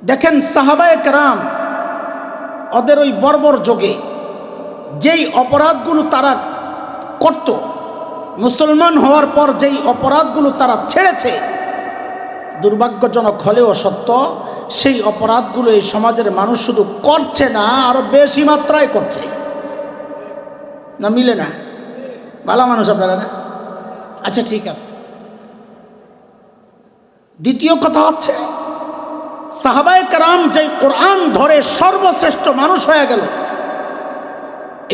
দেখেন সাহাবায়ে কেরাম ওদের ওই বর্বর যুগে যেই অপরাধগুলো তারা করত, মুসলমান হওয়ার পর যেই অপরাধগুলো তারা ছেড়েছে, দুর্ভাগ্যজনক হলেও সত্য, সেই অপরাধগুলো এই সমাজের মানুষ শুধু করছে না, আরো বেশি মাত্রায় করছে। না মিলে না? ভালো মানুষ আপনারা না? আচ্ছা ঠিক আছে। দ্বিতীয় কথা হচ্ছে, সাহাবায়ে কেরাম যেই কোরআন ধরে সর্বশ্রেষ্ঠ মানুষ হয়ে গেল,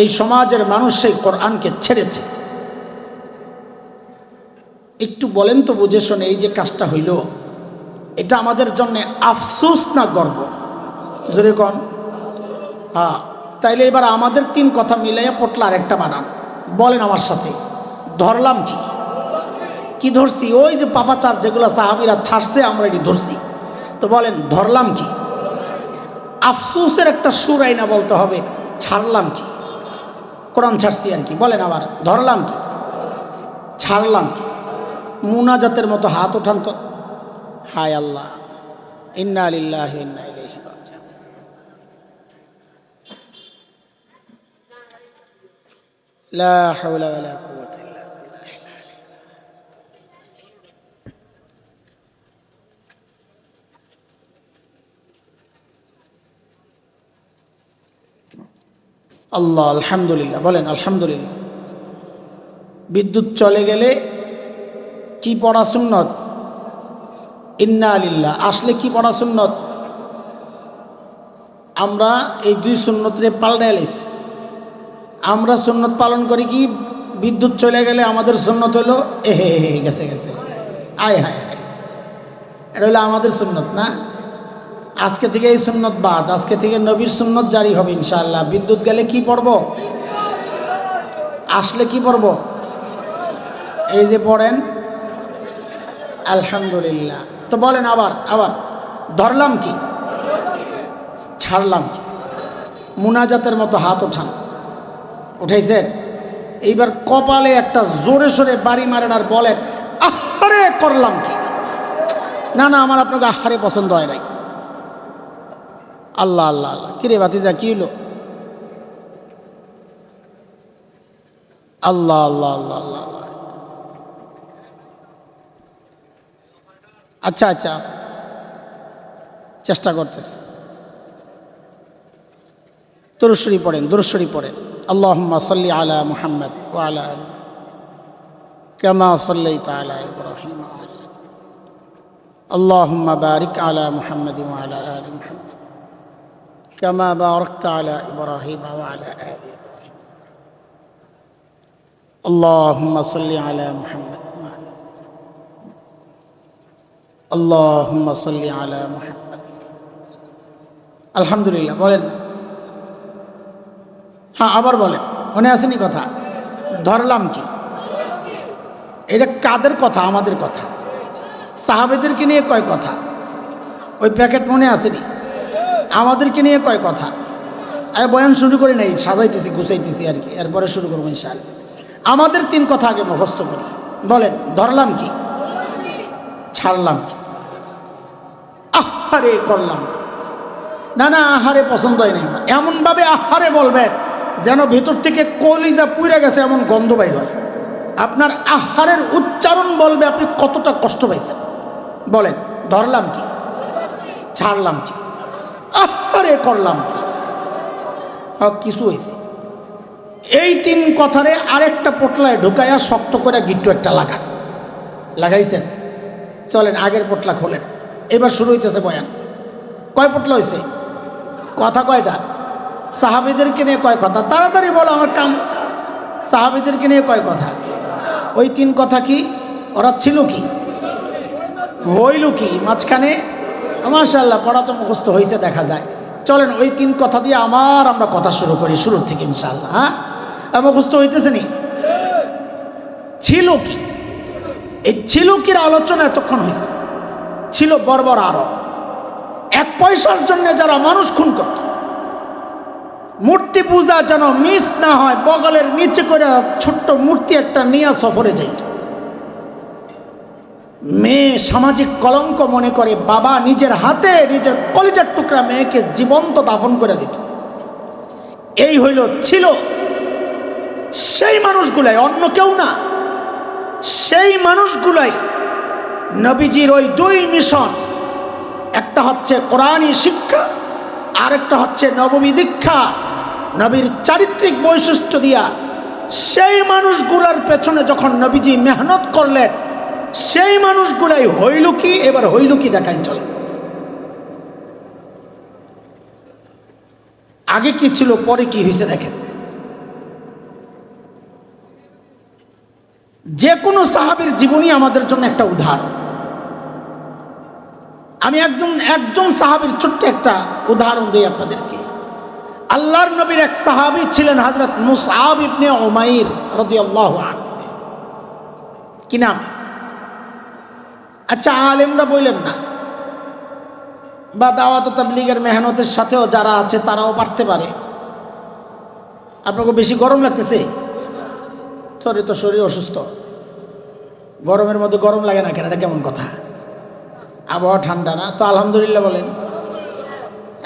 এই সমাজের মানুষ সেই কোরআনকে ছেড়েছে। একটু বলেন তো বুঝে শুনে, এই যে কাজটা হইল, এটা আমাদের জন্য আফসোস না গর্ব? জোরে কন। হ্যাঁ, তাইলে এবার আমাদের তিন কথা মিলাইয়া পটলা আরেকটা বানান। বলেন আমার সাথে, ধরলাম কি? কি ধরছি? ওই যে পাপাচার যেগুলো সাহাবীরা ছাড়ছে আমরা এটি ধরছি। তো বলেন ধরলাম কি? আফসোসের একটা সুর আইনা বলতে হবে, ছাড়লাম কি? কোরআন ছাড়ছি আর কি। বলেন আবার, ধরলাম কি? ছাড়লাম কি? মুনাজাতের মতো হাত উঠান তো। হায় আল্লাহ, ইন্না লিল্লাহি ওয়া ইন্না ইলাইহি রাজিউন। লা হাওলা ওয়ালা কুওয়াতা ইল্লা বিল্লাহ। আল্লাহ, আলহামদুলিল্লাহ। বলেন আলহামদুলিল্লাহ। বিদ্যুৎ চলে গেলে কি পড়া সুন্নত? ইন্না লিল্লাহ। আসলে কি পড়া সুন্নত? আমরা এই দুই সুন্নতরে পাল্টাই লাইছি। আমরা সুন্নত পালন করি কি, বিদ্যুৎ চলে গেলে আমাদের সুন্নত হলো এহে গেছে গেছে গেছে, আয় হায় হায়, এটা হলো আমাদের সুন্নত না? আজকে থেকে এই সুন্নত বাদ, আজকে থেকে নবীর সুন্নত জারি হবে ইনশাআল্লাহ। বিদ্যুৎ গেলে কি পড়ব? আসলে কি পড়ব? এই যে পড়েন আলহামদুলিল্লাহ। তো বলেন আবার আবার, ধরলাম কি? ছাড়লাম কি? মুনাজাতের মতো হাত ওঠান। উঠাইছেন? এইবার কপালে একটা জোরে সোরে বাড়ি মারেন আর বলেন আহারে করলাম কি? না না, আমার আপনাকে আহারে পছন্দ হয় নাই। আল্লাহ আল্লাহ আল্লাহ। কিরে ভাতিজা, কি হলো? আল্লাহ আল্লাহ আল্লাহ আল্লাহ আল্লাহ। আচ্ছা আচ্ছা, চেষ্টা করতেছি। দুরূদ শরীফ পড়েন, দুরূদ শরীফ পড়েন। আল্লাহুম্মা সাল্লি আলা মুহাম্মদ ওয়া আলা আলি কামা সাল্লাইতা আলা ইব্রাহিম ওয়া আলা আলি। আল্লাহুম্মা বারিক আলা মুহাম্মদ ওয়া আলা আলি মুহাম্মদ কামা বারাকতা আলা ইব্রাহিম ওয়া আলা আলি ইব্রাহিম। আল্লাহুম্মা সাল্লি আলা মুহাম্মদ ওয়া আলা আল্লাহুম্মা সাল্লি আলা মুহাম্মদ। আলহামদুলিল্লাহ। বলেন না? হ্যাঁ, আবার বলেন। মনে আসেনি কথা? ধরলাম কি? এটা কাদের কথা? আমাদের কথা। সাহাবেদেরকে নিয়ে কয় কথা? ওই প্যাকেট মনে আসেনি? আমাদেরকে নিয়ে কয় কথা? আরে বয়ান শুরু করি নাই, সাজাইতেছি গুছাইতেছি আর কি, এরপরে শুরু করবো ইনশাআল্লাহ। আমাদের তিন কথা আগে মুখস্থ করি। বলেন ধরলাম কি? ছাড়লাম কি? আহারে করলাম কি? না না, আহারে পছন্দ হয় নাই আমার। এমনভাবে আহারে বলবেন যেন ভেতর থেকে কলিজা পুড়ে গেছে এমন গন্ধ বাইর হয়। আপনার আহারের উচ্চারণ বলবে আপনি কতটা কষ্ট পাইছেন। বলেন ধরলাম কি? ছাড়লাম কি? আহারে করলাম কি? কিছু হয়েছে। এই তিন কথারে আরেকটা পোটলায় ঢুকাইয়া শক্ত করে গিট্টু একটা লাগান। লাগাইছেন? চলেন আগের পোটলা খোলেন। এবার শুরু হইতেছে বয়ান। কয় পোটলা হয়েছে? কথা কয়টা? সাহাবীদেরকে নিয়ে কয় কথা? তাড়াতাড়ি বলো, আমার কাম। সাহাবীদেরকে নিয়ে কয় কথা? ওই তিন কথা কি? ওরা ছিল কি? হইল কি মাঝখানে? মাশাআল্লাহ, পড়া তো মুখস্থ হয়েছে দেখা যায়। চলেন ওই তিন কথা দিয়ে আমরা কথা শুরু করি শুরুর থেকে ইনশাআল্লাহ। হ্যাঁ, মুখস্থ হইতেছে নি? ছিল কি? এই ছিল কির আলোচনা এতক্ষণ হয়েছে। ছিল বর্বর আরব, এক পয়সার জন্য যারা মানুষ খুন করত, মূর্তি পূজা যেন মিস না হয়, বগলের নিচে করে ছোট্ট মূর্তি একটা নিয়ে সফরে যাইত। মেয়ে সামাজিক কলঙ্ক মনে করে বাবা নিজের হাতে নিজের কলিজার টুকরা মেয়েকে জীবন্ত দাফন করে দিত। এই ছিল সেই মানুষগুলাই, অন্য কেউ না। সেই মানুষগুলাই নবীজির ওই দুই মিশন, একটা হচ্ছে কোরআনী শিক্ষা, আরেকটা হচ্ছে নববী দীক্ষা, নবীর চারিত্রিক বৈশিষ্ট্য দিয়া সেই মানুষগুলার পেছনে যখন নবীজি মেহনত করলেন, সেই মানুষগুলাই হইল কি, এবার হইল কি দেখাই চলে। আগে কি ছিল, পরে কি হয়েছে দেখেন। যে কোনো সাহাবীর জীবনী আমাদের জন্য একটা উদাহরণ। আমি একজন সাহাবীর ছোট্ট একটা উদাহরণ দিই আপনাদেরকে। আল্লাহর নবীর এক সাহাবী ছিলেন হযরত মুসআব ইবনে উমাইর রাদিয়াল্লাহু আনহু। কি নাম? আচ্ছা, আলেমরা বললেন না, বা দাওয়াত ও তাবলীগের মেহনতের সাথেও যারা আছে তারাও পারতে পারে। আপনাকে বেশি গরম লাগতেছে? তোরে তো শরীর অসুস্থ, গরমের মধ্যে গরম লাগে না কেন? এটা কেমন কথা? আবহাওয়া ঠান্ডা না তো? আলহামদুলিল্লাহ বলেন।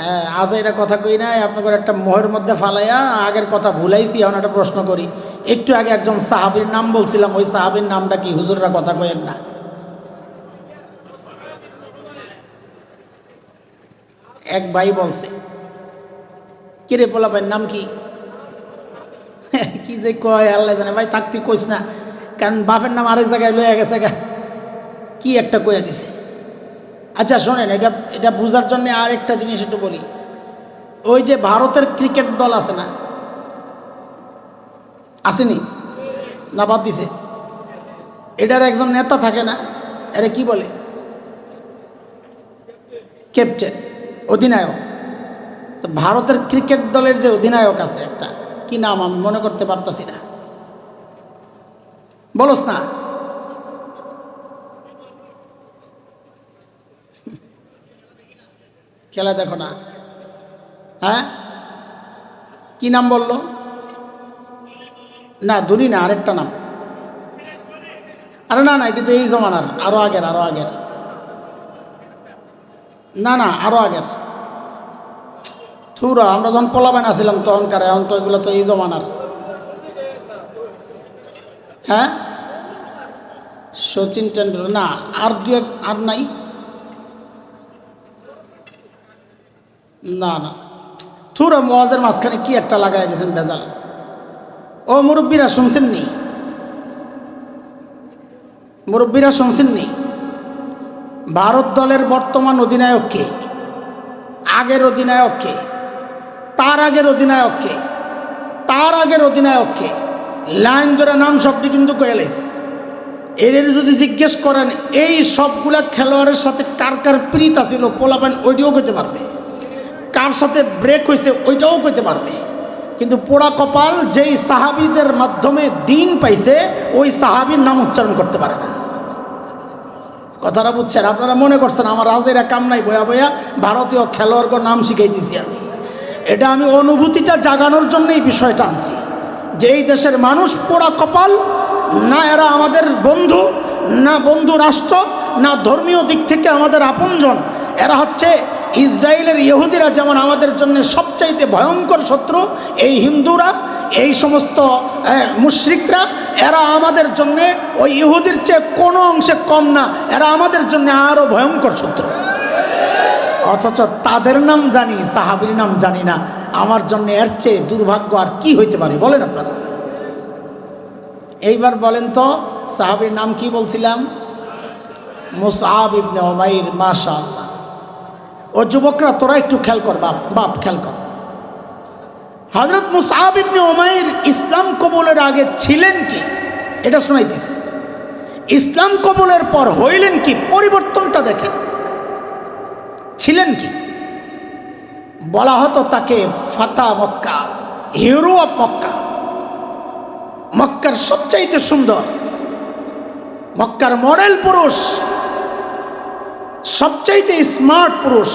হ্যাঁ, আজ এটা কথা কই নাই আপনাকে একটা মোহের মধ্যে ফালাইয়া আগের কথা ভুলাইছি। এখন একটা প্রশ্ন করি, একটু আগে একজন সাহাবীর নাম বলছিলাম, ওই সাহাবীর নামটা কি? হুজুররা কথা কয়েন না। এক ভাই বলছে, কিরে পোলা ভাইয়ের নাম কি? কি যে কয় আল্লাহ জানে। ভাই থাক, তুই কইস না, কারণ বাপের নাম আরেক জায়গায় লইয়া গেছে গা, কি একটা কইয়া দিছে। আচ্ছা শোনেন, এটা বুঝার জন্য আর একটা জিনিস একটু বলি। ওই যে ভারতের ক্রিকেট দল আছে না, আসেনি না? বাদ দিছে। এটার একজন নেতা থাকে না, এরা কি বলে? ক্যাপ্টেন, অধিনায়ক। তো ভারতের ক্রিকেট দলের যে অধিনায়ক আছে একটা, কি নাম আমি মনে করতে পারতাছি না, বলস না? খেলা দেখো না? হ্যাঁ, কি নাম বললো? না, ধোনি না, আরেকটা নাম। আরে না, এটা তো এই জমানার, আরো আগের। না, আরো আগের। থুরা, আমরা যখন পোলাবেন আসছিলাম তখনকার, এখন তো এগুলো তো এই জমানার। হ্যাঁ, সচিন টেন্ডুলকার না, আর দু এক আর নাই। না, থুরা, মোয়াজের মাঝখানে কি একটা লাগাই দিয়েছেন ভেজাল। ও মুরব্বীরা শুনছেননি? ভারত দলের বর্তমান অধিনায়ক কে? আগের অধিনায়ক কে? তার আগের অধিনায়ক কে? তার আগের অধিনায়ক কে? লাইন ধরে নাম সবটি কিন্তু কয়েলাইস। এদের যদি জিজ্ঞেস করেন এই সবগুলা খেলোয়াড়ের সাথে কার কার প্রীত আছিল, পোলাপান ওইটাও কইতে পারবে, কার সাথে ব্রেক হয়েছে ওইটাও কইতে পারবে। কিন্তু পোড়া কপাল যেই সাহাবীদের মাধ্যমে দিন পাইছে, ওই সাহাবীর নাম উচ্চারণ করতে পারে না। কথাটা বুঝছেন? আপনারা মনে করছেন আমার রাজের কাম নাই, বয়া বয়া ভারতীয় খেলোয়াড়কে নাম শিখাইতেছি আমি। এটা আমি অনুভূতিটা জাগানোর জন্য এই বিষয়টা আনছি, যে এই দেশের মানুষ পোড়া কপাল না, এরা আমাদের বন্ধু না, বন্ধু রাষ্ট্র না, ধর্মীয় দিক থেকে আমাদের আপনজন। এরা হচ্ছে ইসরায়েলের ইহুদিরা যেমন আমাদের জন্য সবচাইতে ভয়ঙ্কর শত্রু, এই হিন্দুরা, এই সমস্ত মুশরিকরা, এরা আমাদের জন্য ওই ইহুদির চেয়ে কোনো অংশে কম না, এরা আমাদের জন্য আরও ভয়ঙ্কর শত্রু। অথচ তাদের নাম জানি, সাহাবীর নাম জানি না। আমার জন্য এর চেয়ে দুর্ভাগ্য আর কি হইতে পারে বলেন আপনারা? এইবার বলেন তো, সাহাবীর নাম কি বলছিলাম? মুসআব ইবনে উমাইর। মাশাআল্লাহ। ও যুবকরা, তোরা একটু খেয়াল কর, বাপ খেয়াল কর। হযরত মুসআব ইবনে উমাইর ইসলাম কবুলের আগে ছিলেন কি, এটা শোনাইতেছি। ইসলাম কবুলের পর হইলেন কি, পরিবর্তনটা দেখেন। ছিলেন কি? বলা হতো তাকে ফাতা মক্কা, হিরো অফ মক্কা। মক্কার সবচাইতে সুন্দর, মক্কার মডেল পুরুষ, সবচাইতে স্মার্ট পুরুষ।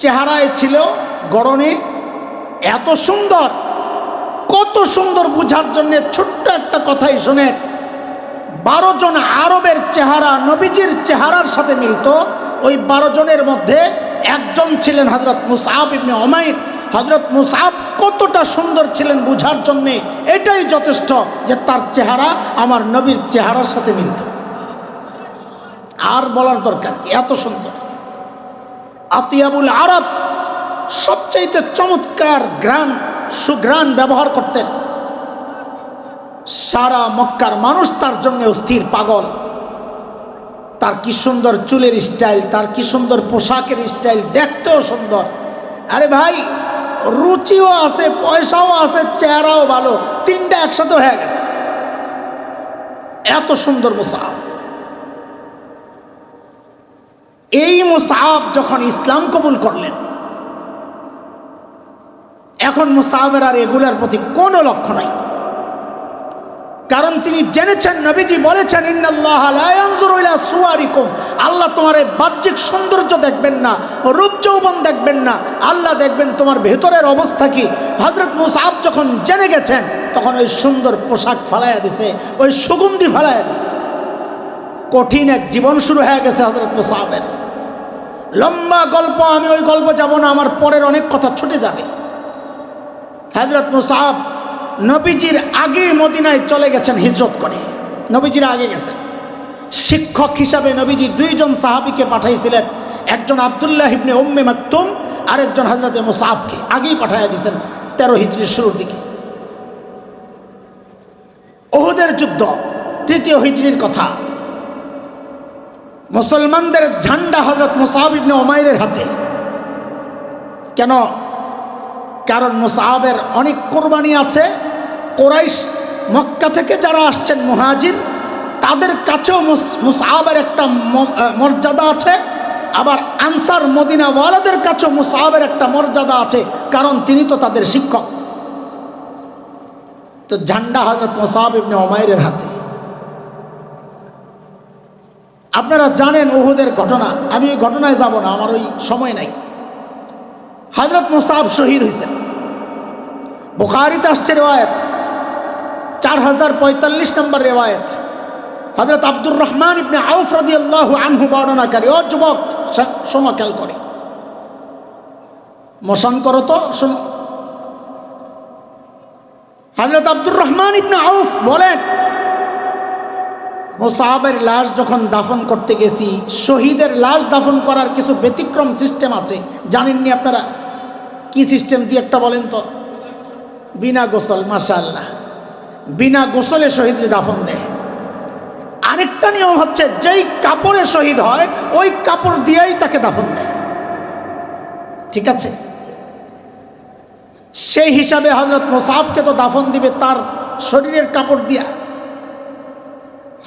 চেহারায় ছিল গড়নে এত সুন্দর, কত সুন্দর বুঝার জন্য ছোট্ট একটা কথাই শোনেন। 12 জন আরবের চেহারা নবীজির চেহারার সাথে মিলত। ওই 12 জনের মধ্যে একজন ছিলেন হযরত মুসআব ইবনে উমাইর। হযরত মুসআব কতটা সুন্দর ছিলেন বুঝার জন্যে এটাই যথেষ্ট যে তার চেহারা আমার নবীর চেহারার সাথে মিলত। আর বলার দরকার কি, এত সুন্দর। আতিয়াবুল আরব, সবচাইতে চমৎকার সুঘ্রাণ ব্যবহার করতেন। সারা মক্কার মানুষ তার জন্য অস্থির, পাগল। তার কি সুন্দর চুলের স্টাইল, তার কি সুন্দর পোশাকের স্টাইল, দেখতেও সুন্দর। আরে ভাই, রুচিও আছে, পয়সাও আছে, চেহারাও ভালো, তিনটা একসাথে হয়ে গেছে। এত সুন্দর মুসআব। এই মুসআব যখন ইসলাম কবুল করলেন, এখন মুসআবের আর এগুলার প্রতি কোনো লক্ষ্য নাই। কারণ তিনি জেনেছেন, নবীজি বলেছেন, ইন্নাল্লাহা লা ইয়ানজুরু ইলা সুওয়ারিকুম, আল্লাহ তোমার এই বাহ্যিক সৌন্দর্য দেখবেন না, রূপ যৌবন দেখবেন না, আল্লাহ দেখবেন তোমার ভেতরের অবস্থা কি। হযরত মুসআব যখন জেনে গেছেন, তখন ওই সুন্দর পোশাক ফালাইয়া দিছে, ওই সুগন্ধি ফালাইয়া দিছে। কঠিন এক জীবন শুরু হয়ে গেছে হযরত মুসআবের। লম্বা গল্প, আমি ওই গল্প যাব না, আমার পরের অনেক কথা ছুটে যাবে। হযরত মুসআব নবীজির আগে মদিনায় চলে গেছেন হিজরত করে, নবীজির আগে গেছেন। শিক্ষক হিসাবে নবীজি 2 জন সাহাবীকে পাঠাইছিলেন, একজন আব্দুল্লাহ ইবনে উম্মে মাকতুম, আরেকজন হযরত মুসআবকে আগেই পাঠাইয়া দিয়েছেন 13 হিজরির শুরুর দিকে। উহুদের যুদ্ধ 3 হিজরির কথা। মুসলমানদের ঝান্ডা হযরত মুসআব ইবনে উমাইরের হাতে। কেন? কারণ মুসআবের অনেক কোরবানি আছে। কুরাইশ মক্কা থেকে যারা আসছেন মুহাজির, তাদের কাছেও মুসআবের একটা মর্যাদা আছে। আবার আনসার মদিনাওয়ালাদের কাছেও মুসআবের একটা মর্যাদা আছে, কারণ তিনি তো তাদের শিক্ষক। তো ঝান্ডা হযরত মুসআব ইবনে উমাইরের হাতে। আপনারা জানেন উহুদের ঘটনা, আমি ওই ঘটনায় যাব না, আমার ওই সময় নাই। হযরত মুসআব শহীদ হয়েছেন। বুখারীতে আসছে রিওয়ায়াত, 4045 নম্বর রিওয়ায়াত। হযরত আব্দুর রহমান ইবনে আউফ রাদিয়াল্লাহু আনহু বর্ণনাকারী। ও যুবক, শোনো, খেয়াল করে মোশন করো তো, শোনো। হযরত আব্দুর রহমান ইবনে আউফ বলেন, মুসআবের লাশ যখন দাফন করতে গেছি, শহীদের লাশ দাফন করার কিছু ব্যতিক্রম সিস্টেম আছে, জানেননি আপনারা? কি সিস্টেম দিয়ে একটা বলেন তো? বিনা গোসল। মাশাআল্লাহ, বিনা গোসলে শহীদের দাফন দেয়। আরেকটা নিয়ম হচ্ছে, যেই কাপড়ে শহীদ হয় ওই কাপড় দিয়েই তাকে দাফন দেয়। ঠিক আছে? সেই হিসাবে হযরত মুসআবকে তো দাফন দিবে তার শরীরের কাপড় দিয়া।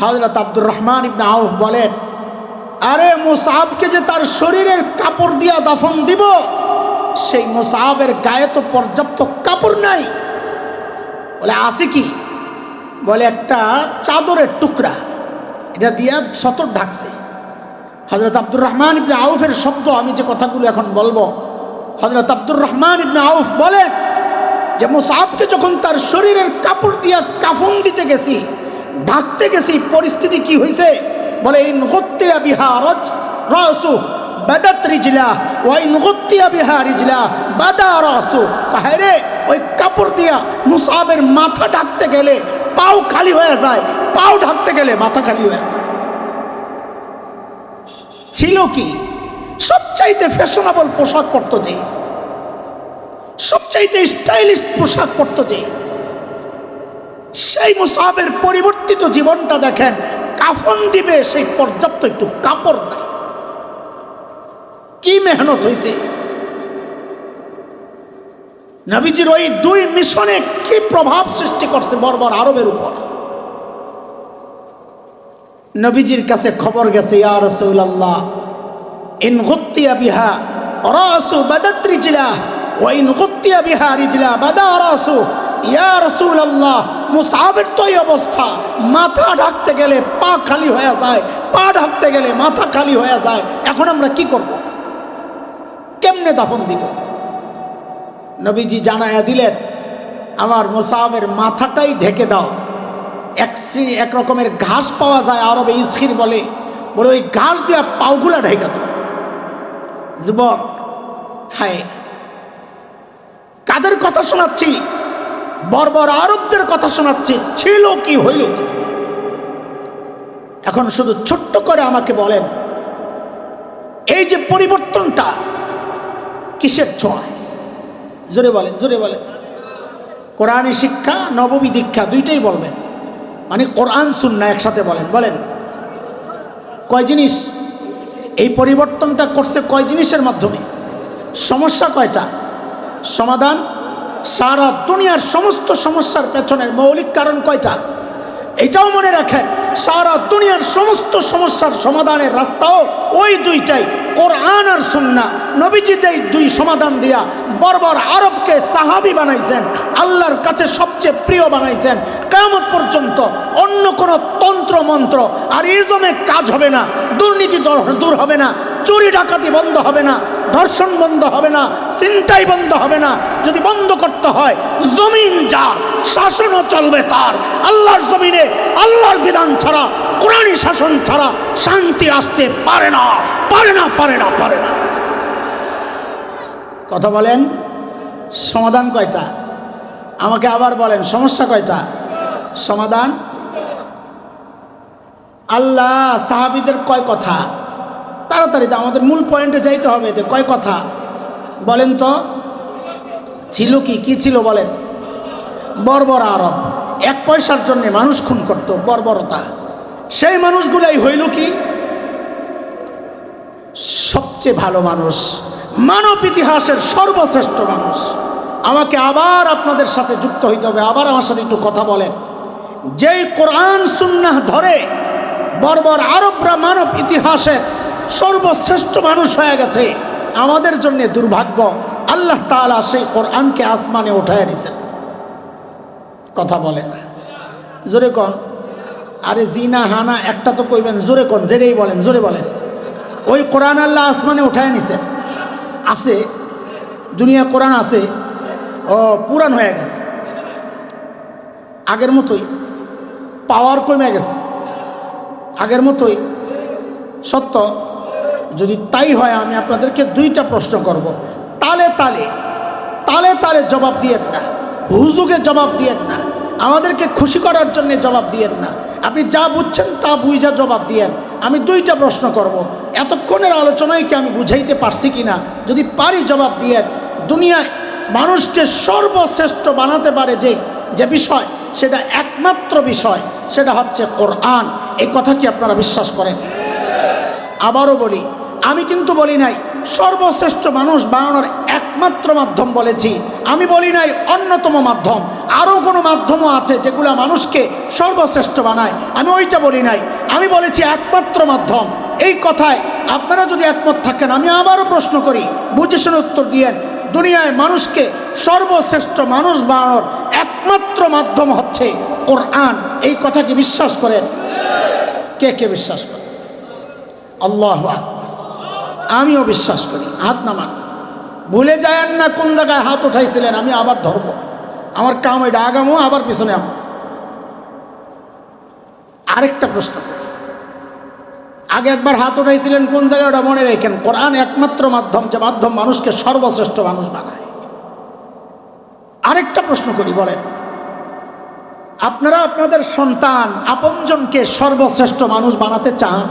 হযরত আব্দুর রহমান ইবনে আউফ বলেন, আরে মুসআবকে যে তার শরীরের কাপড় দিয়া দাফন দিব, সেই মুসআবের গায়ে তো পর্যাপ্ত কাপড় নাই। বলে আছে কি? বলে একটা চাদরের টুকরা, এটা দিয়া সতর ঢাকছে। হযরত আব্দুর রহমান ইবনে আউফের শব্দ, আমি যে কথাগুলো এখন বলবো। হযরত আব্দুর রহমান ইবনে আউফ বলেন যে মুসআবকে যখন তার শরীরের কাপড় দিয়া কাফন দিতে গেছি, ঢাকতে গেছি, পরিস্থিতি কি হয়েছে? বলে ইন গুত্তিয়া বিহা রাসু বাদাত রিজলা ওয়া ইন গুত্তিয়া বিহা রিজলা বাদা রাসু। কাহেরে, ওই কাপড় দিয়া মুসআবের মাথা ঢাকতে গেলে পাও খালি হয়ে যায়, পাও ঢাকতে গেলে মাথা খালি হয়ে যায়। ছিল কি? সবচাইতে ফ্যাশনেবল পোশাক পরতো যে, সবচাইতে স্টাইলিশ পোশাক পরতো যে, সেই মুসআবের পরিবর্তিত জীবনটা দেখেন। কাফন দিবে সেই পর্যাপ্ত একটু কাপড় নাই। কি মেহনত হয়েছে! নবীজির ওই 2 মিশনে কি প্রভাব সৃষ্টি করছে বর্বর আরবের উপর। নবীজির কাছে খবর গেছে, ইয়া রাসূলুল্লাহ, ইন গুত্তিয়া বিহা রাসু বাদাত রিজলা ওয়া ইন গুত্তিয়া বিহা রিজলা বাদা রাসু। ইয়া রাসূলুল্লাহ, মুসআবের তো এই অবস্থা, মাথা ঢাকতে গেলে পা খালি হয়ে যায়, পা ঢাকতে গেলে মাথা খালি হয়ে যায়। এখন আমরা কি করব? কেমনে দাফন দিব? নবীজি জানায়া দিলেন, আমার মুসআবের মাথাটাই ঢেকে দাও, এক রকমের ঘাস পাওয়া যায়, আরবে ইসখির বলে, বলে ওই ঘাস দিয়া পাওগুলা ঢাইকা দেয়। যুবক, হায়, কাদের কথা শোনাচ্ছি? বর্বর আরবদের কথা শোনাচ্ছি। ছিল কি, হইল কি? এখন শুধু ছোট্ট করে আমাকে বলেন, এই যে পরিবর্তনটা কিসের ছোঁয়ায়? জোরে বলেন, জোরে বলেন। কোরআনী শিক্ষা, নববী দীক্ষা, দুইটাই বলবেন, মানে কোরআন সুন্নাহ একসাথে বলেন। বলেন কয় জিনিস? এই পরিবর্তনটা করছে কয় জিনিসের মাধ্যমে? সমস্যা কয়টা? সমাধান? সারা দুনিয়ার সমস্ত সমস্যার পেছনের মৌলিক কারণ কয়টা? এটাও মনে রাখেন, সারা দুনিয়ার সমস্ত সমস্যার সমাধানের রাস্তাও ওই দুইটাই, কোরআন আর সুন্নাহ। নবীজিদের দুই সমাধান দিয়া বর্বর আরবকে সাহাবী বানাইছেন, আল্লাহর কাছে সবচেয়ে প্রিয় বানাইছেন। কিয়ামত পর্যন্ত অন্য কোনো তন্ত্র মন্ত্র আর ইজমে কাজ হবে না, দুর্নীতি দূর হবে না, চুরি ডাকাতি বন্ধ হবে না, ধর্ষণ বন্ধ হবে না, ছিনতাই বন্ধ হবে না। যদি বন্ধ করতে হয়, জমিন যার, শাসনও চলবে তার। আল্লাহর জমিনে আল্লাহর বিধান ছাড়া, কোরআনী শাসন ছাড়া শান্তি আসতে পারে না, পারে না, পারে না, পারে না। কথা বলেন, সমাধান কয়টা? আমাকে আবার বলেন, সমস্যা কয়টা? সমাধান? আল্লাহ সাহাবীদের কয় কথা? তাড়াতাড়ি তো আমাদের মূল পয়েন্টে যাইতে হবে। এতে কয় কথা বলেন তো? ছিল কি? কি ছিল বলেন? বর্বর আরব, এক পয়সার জন্য মানুষ খুন করত, বর্বরতা। সেই মানুষগুলাই হইল কি? সবচেয়ে ভালো মানুষ, মানব ইতিহাসের সর্বশ্রেষ্ঠ মানুষ। আমাকে আবার আপনাদের সাথে যুক্ত হইতে হবে। আবার আমার সাথে একটু কথা বলেন। যেই কোরআন সুন্নাহ ধরে বর্বর আরবরা মানব ইতিহাসের সর্বশ্রেষ্ঠ মানুষ হয়ে গেছে, আমাদের জন্য দুর্ভাগ্য, আল্লাহ তাআলা সেই কোরআনকে আসমানে উঠায় নিয়েছেন। কথা বলে না, জোরে কোন। আরে জিনা হানা একটা তো কইবেন, জোরে কোন, যেটাই বলেন জোরে বলেন। ওই কোরআন আল্লাহ আসমানে উঠায় নিছেন। আছে দুনিয়া কোরআন আছে, ও পুরান হয়ে গেছে, আগের মতোই, পাওয়ার কমে গেছে, আগের মতোই। সত্য? যদি তাই হয়, আমি আপনাদেরকে দুইটা প্রশ্ন করব। তালে তালে তালে তালে জবাব দিয়েন না, হুজুগে জবাব দিয়েন না, আমাদেরকে খুশি করার জন্য জবাব দিয়েন না। আপনি যা বুঝছেন তা বুঝা জবাব দিয়েন। আমি দুইটা প্রশ্ন করব। এতক্ষণের আলোচনায় কি আমি বুঝাইতে পারছি কি না? যদি পারি জবাব দিয়েন। দুনিয়ায় মানুষকে সর্বশ্রেষ্ঠ বানাতে পারে যে বিষয়, সেটা একমাত্র বিষয়, সেটা হচ্ছে কোরআন। এই কথা কি আপনারা বিশ্বাস করেন? আবারও বলি, আমি কিন্তু বলি নাই সর্বশ্রেষ্ঠ মানুষ বানানোর একমাত্র মাধ্যম বলেছি। আমি বলি নাই অন্যতম মাধ্যম, আরও কোনো মাধ্যমও আছে যেগুলো মানুষকে সর্বশ্রেষ্ঠ বানায়, আমি ওইটা বলি নাই। আমি বলেছি একমাত্র মাধ্যম। এই কথায় আপনারা যদি একমত থাকেন, আমি আবারও প্রশ্ন করি, বুঝে শুনে উত্তর দিয়েন। দুনিয়ায় মানুষকে সর্বশ্রেষ্ঠ মানুষ বানানোর একমাত্র মাধ্যম হচ্ছে কোরআন। এই কথা কি বিশ্বাস করেন? কে কে বিশ্বাস করেন? আল্লাহু আকবার। আমিও বিশ্বাস করি। হাত নামান, ভুলে যায়েন না কোন জায়গায় হাত উঠাইছিলেন। আমি আবার ধরবো, আমার কাম এটা, আগামো আবার পিছনে আমার। আরেকটা প্রশ্ন করি, আগে একবার হাত উঠাইছিলেন কোন জায়গায়, ওটা মনে রেখেন। কোরআন একমাত্র মাধ্যম, যে মাধ্যম মানুষকে সর্বশ্রেষ্ঠ মানুষ বানায়। আরেকটা প্রশ্ন করি, বলেন আপনারা আপনাদের সন্তান আপনজনকে সর্বশ্রেষ্ঠ মানুষ বানাতে চান?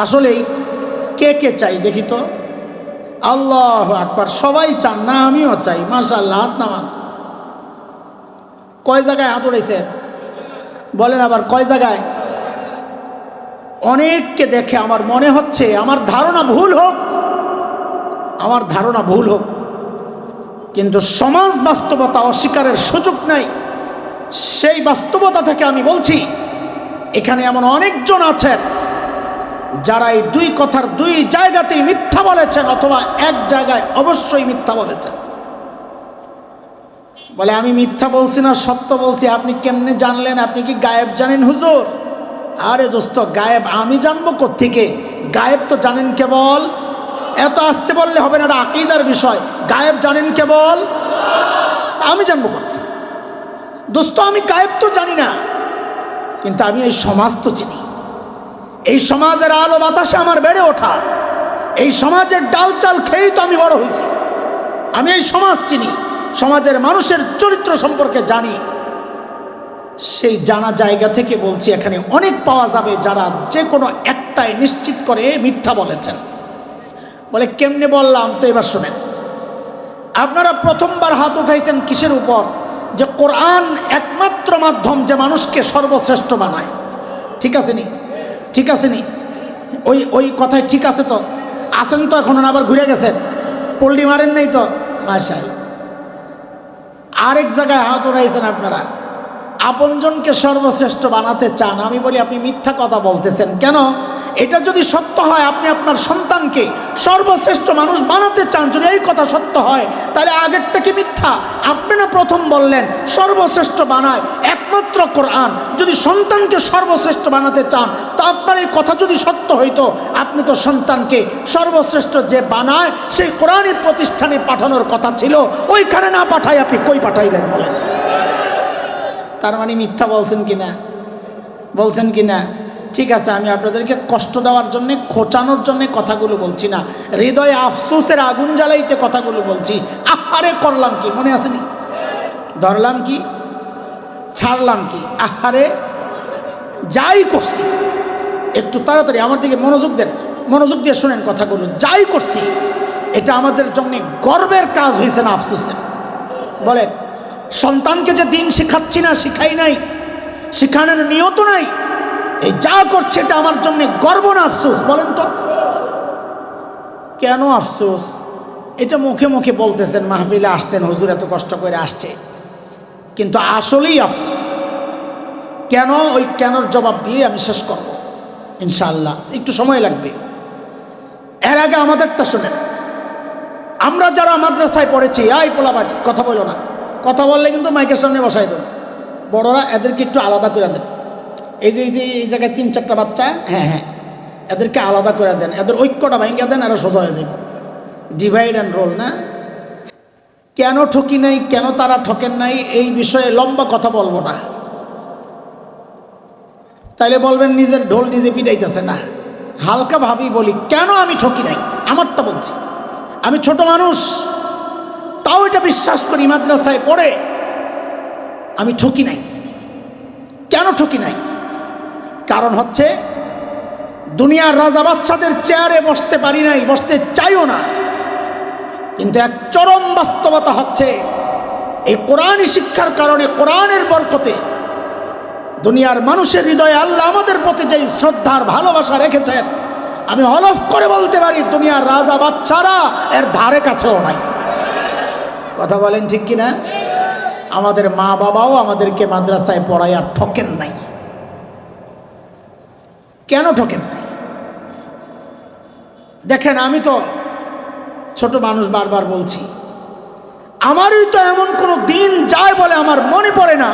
আসলেই কে কে চাই দেখি তো? আল্লাহু আকবার। সবাই চান না? আমিও চাই। মাশাআল্লাহ, হাত নামান। কয় জায়গায় হাত উঠাইছেন বলেন আবার, কয় জায়গায়? অনেককে দেখে আমার মনে হচ্ছে, আমার ধারণা ভুল হোক, আমার ধারণা ভুল হোক, কিন্তু সমাজ বাস্তবতা অস্বীকারের সুযোগ নাই। সেই বাস্তবতা থেকে আমি বলছি, এখানে এমন অনেকজন আছেন যারা এই দুই কথার দুই জায়গাতেই মিথ্যা বলেছেন, অথবা এক জায়গায় অবশ্যই মিথ্যা বলেছেন। বলে আমি মিথ্যা বলছি না, সত্য বলছি। আপনি কেমনে জানলেন? আপনি কি গায়েব জানেন হুজুর? আরে দোস্ত, গায়েব আমি জানবো কোত্থেকে? গায়েব তো জানেন কেবল, এত আসতে বললে হবে না, এটা আকীদার বিষয়। গায়েব জানেন কেবল, আমি জানবো কোত্থেকে? দোস্ত আমি গায়েব তো জানি না, কিন্তু আমি এই সমাজ তো চিনি। এই সমাজের আলো বাতাসে আমার বেড়ে ওঠা, এই সমাজের ডাল চাল খেয়েই তো আমি বড় হয়েছি। আমি এই সমাজ চিনি, সমাজের মানুষের চরিত্র সম্পর্কে জানি। সেই জানা জায়গা থেকে বলছি, এখানে অনেক পাওয়া যাবে যারা যে কোনো একটাই নিশ্চিত করে মিথ্যা বলেছেন। বলে কেমনে বললাম, তো এবার শোনেন। আপনারা প্রথমবার হাত উঠাইছেন কিসের উপর? যে কোরআন একমাত্র মাধ্যম যে মানুষকে সর্বশ্রেষ্ঠ বানায়। ঠিক আছে নি? ঠিক আছে নি? ওই কথায় ঠিক আছে তো? আসেন তো এখন, আবার ঘুরে গেছেন, পল্লি মারেন নাই তো? মাশাআল্লাহ। আরেক জায়গায় হাত উঠাইছেন আপনারা, আপনজনকে সর্বশ্রেষ্ঠ বানাতে চান। আমি বলি আপনি মিথ্যা কথা বলতেছেন। কেন? এটা যদি সত্য হয়, আপনি আপনার সন্তানকে সর্বশ্রেষ্ঠ মানুষ বানাতে চান, যদি এই কথা সত্য হয়, তাহলে আগেরটা কি মিথ্যা? আপনি না প্রথম বললেন সর্বশ্রেষ্ঠ বানায় একমাত্র কোরআন। যদি সন্তানকে সর্বশ্রেষ্ঠ বানাতে চান, তো আপনার এই কথা যদি সত্য হইতো, আপনি তো সন্তানকে সর্বশ্রেষ্ঠ যে বানায় সেই কোরআনের প্রতিষ্ঠানে পাঠানোর কথা ছিল, ওইখানে না পাঠাই আপনি কই পাঠাইলেন বলেন? তার মানে মিথ্যা বলছেন কিনা? বলছেন কিনা? ঠিক আছে, আমি আপনাদেরকে কষ্ট দেওয়ার জন্যে, খোঁচানোর জন্যে কথাগুলো বলছি না, হৃদয়ে আফসোসের আগুন জ্বালাইতে কথাগুলো বলছি। আহারে করলাম কি, মনে আসেনি? ধরলাম কি, ছাড়লাম কি? আহারে যাই করছি, একটু তাড়াতাড়ি আমার দিকে মনোযোগ দেন, মনোযোগ দিয়ে শোনেন কথাগুলো। যাই করছি এটা আমাদের জন্য গর্বের কাজ হয়েছে না আফসোসের? বলেন, সন্তানকে যে দিন শিখাচ্ছি না, শিখাই নাই, শিখানোর নিয়ত নাই, এই যা করছে এটা আমার জন্য গর্ব না আফসোস? বলেন তো কেন আফসোস? এটা মুখে মুখে বলতেছেন, মাহফিলে আসছেন, হুজুর এত কষ্ট করে আসছে, কিন্তু আসলেই আফসোস। কেন? ওই কেনর জবাব দিয়ে আমি শেষ করব ইনশাআল্লাহ, একটু সময় লাগবে। এর আগে আমাদেরটা শোনেন। আমরা যারা মাদ্রাসায় পড়েছি, এই পোলাপাট কথা বলো না, কথা বললে কিন্তু মাইকের সামনে বসাই দেন। বড়রা এদেরকে একটু আলাদা করে দেন। এই যে এই জায়গায় 3-4টা বাচ্চা, হ্যাঁ, এদেরকে আলাদা করে দেন, এদের ঐক্যটা ভেঙে দেন, এরা সোজা হয়ে যাবে। ডিভাইড অ্যান্ড রোল না? কেন ঠকি নাই, কেন তারা ঠকেন নাই, এই বিষয়ে লম্বা কথা বলবো না। তাইলে বলবেন নিজের ঢোল নিজে পিটাইতেছে না। হালকা ভাবি বলি, কেন আমি ঠকি নাই, আমারটা বলছি। আমি ছোট মানুষ, তাও এটা বিশ্বাস করি মাদ্রাসায় পড়ে আমি ঠকি নাই। কেন ঠকি নাই? কারণ হচ্ছে দুনিয়ার রাজা বাচ্চাদের চেয়ারে বসতে পারি নাই, বসতে চাইও না। কিন্তু এক চরম বাস্তবতা হচ্ছে, এই কোরআনী শিক্ষার কারণে, কোরআনের বরকতে দুনিয়ার মানুষের হৃদয়ে আল্লাহ আমাদের প্রতি যেই শ্রদ্ধার ভালোবাসা রেখেছেন, আমি হলফ করে বলতে পারি দুনিয়ার রাজা বাচ্চারা এর ধারে কাছেও নাই। কথা বলেন ঠিক কিনা? আমাদের মা বাবাও আমাদেরকে মাদ্রাসায় পড়াইয়া ঠকেন নাই। কেন ঠকেন নাই? দেখেন, আমি তো ছোট মানুষ, বারবার বলছি, আমারই তো এমন কোনো দিন যায় বলে আমার মনে পড়ে না